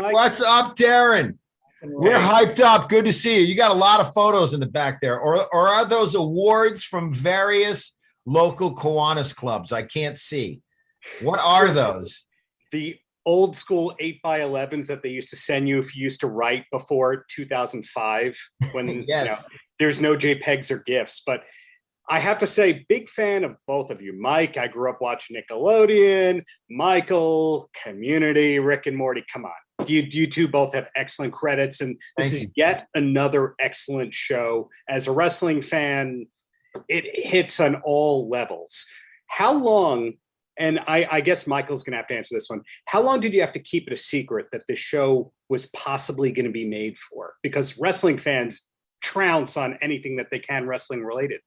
Mike? What's up, Darren? We're hyped up. Good to see you. You got a lot of photos in the back there. Or are those awards from various local Kiwanis clubs? I can't see. What are those? The old school 8x11s that they used to send you if you used to write before 2005 when Yes. there's no JPEGs or GIFs. But I have to say, big fan of both of you. Mike, I grew up watching Nickelodeon. Michael, Community, Rick and Morty. Come on. You two both have excellent credits, and this is yet another excellent show. As a wrestling fan, it hits on all levels. How long, and I guess Michael's going to have to answer this one, how long did you have to keep it a secret that the show was possibly going to be made for? Because wrestling fans trounce on anything that they can wrestling related.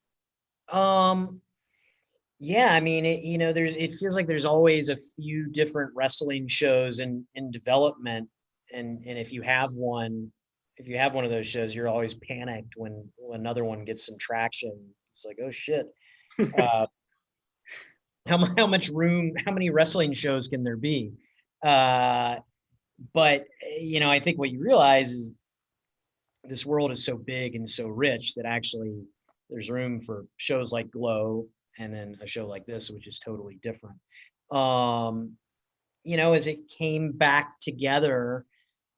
Yeah, I mean, it feels like there's always a few different wrestling shows in development, and if you have one of those shows, you're always panicked when another one gets some traction. It's like, oh shit, how much room, how many wrestling shows can there be? But I think what you realize is this world is so big and so rich that actually there's room for shows like Glow, and then a show like this, which is totally different. As it came back together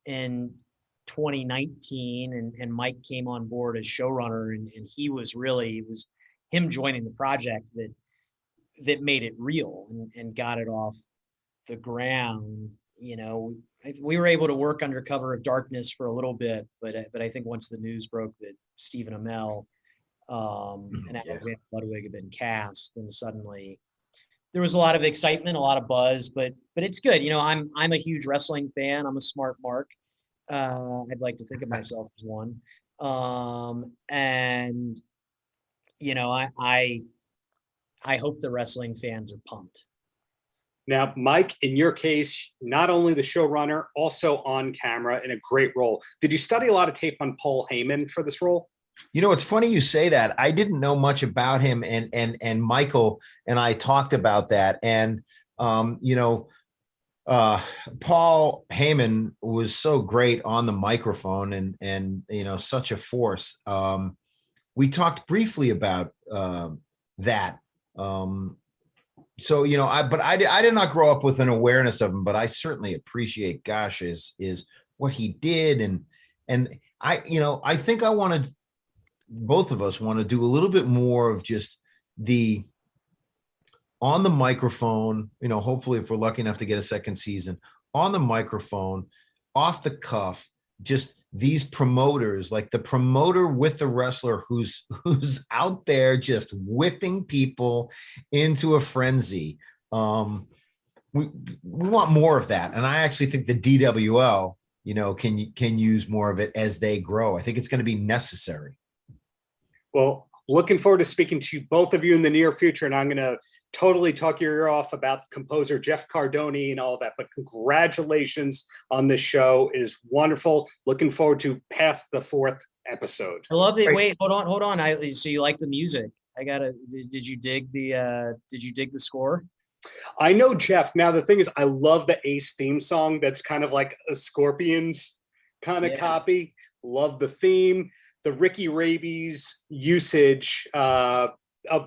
in 2019 and Mike came on board as showrunner, and it was him joining the project that made it real and got it off the ground. We were able to work under cover of darkness for a little bit, but I think once the news broke that Stephen Amell and Alexander Ludwig had been cast, and suddenly there was a lot of excitement, a lot of buzz, but it's good. I'm a huge wrestling fan. I'm a smart mark. I'd like to think of myself as one. I hope the wrestling fans are pumped. Now, Mike, in your case, not only the showrunner, also on camera in a great role. Did you study a lot of tape on Paul Heyman for this role? It's funny you say that. I didn't know much about him, and Michael and I talked about that. And Paul Heyman was so great on the microphone, and such a force. We talked briefly about that. I did not grow up with an awareness of him, but I certainly appreciate, is what he did, and I think both of us want to do a little bit more of just the on the microphone, hopefully if we're lucky enough to get a second season, on the microphone, off the cuff, just these promoters, like the promoter with the wrestler who's out there just whipping people into a frenzy. We want more of that. And I actually think the DWL, can use more of it as they grow. I think it's going to be necessary. Well, looking forward to speaking to both of you in the near future, and I'm going to totally talk your ear off about the composer Jeff Cardoni and all that, but congratulations on this show. It is wonderful. Looking forward to past the 4th episode. I love it. Wait, hold on. So you like the music? Did you dig the score? I know Jeff. Now, the thing is, I love the Ace theme song. That's kind of like a Scorpions kind of copy. Love the theme. The Ricky Rabies usage of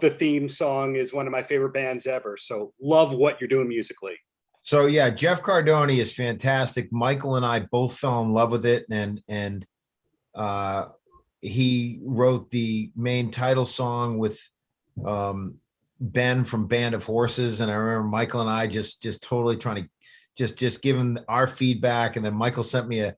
the theme song is one of my favorite bands ever. So love what you're doing musically. So yeah, Jeff Cardoni is fantastic. Michael and I both fell in love with it, and he wrote the main title song with Ben from Band of Horses, and I remember Michael and I just totally trying to just give him our feedback, and then Michael sent me a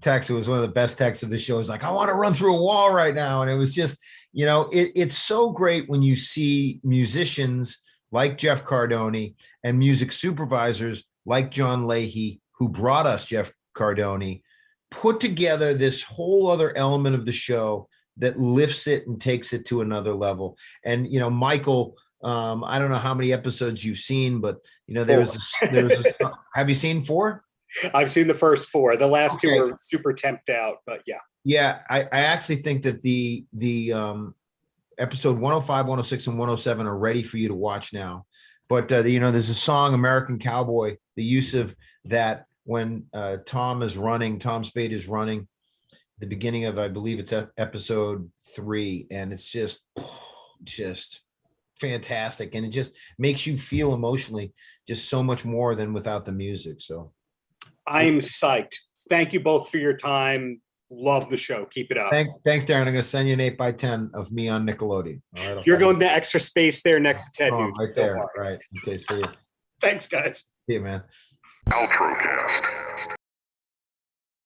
text. It was one of the best texts of the show. It was like, I want to run through a wall right now. And it was just, it's so great when you see musicians like Jeff Cardoni and music supervisors like John Leahy, who brought us Jeff Cardoni, put together this whole other element of the show that lifts it and takes it to another level. And, Michael, I don't know how many episodes you've seen, but, have you seen 4? I've seen the first 4. The last 2 are super temped out, but yeah. Yeah, I actually think that the episode 105, 106, and 107 are ready for you to watch now. But there's a song, American Cowboy, the use of that when Tom Spade is running the beginning of, I believe it's episode 3, and it's just fantastic, and it just makes you feel emotionally just so much more than without the music. So I'm psyched. Thank you both for your time. Love the show. Keep it up. Thanks, Darren. I'm going to send you an 8x10 of me on Nickelodeon. All right, You're going the extra space there next to Ted. right there. Right. Okay, see you. Thanks, guys. See you, man. Paltrocast.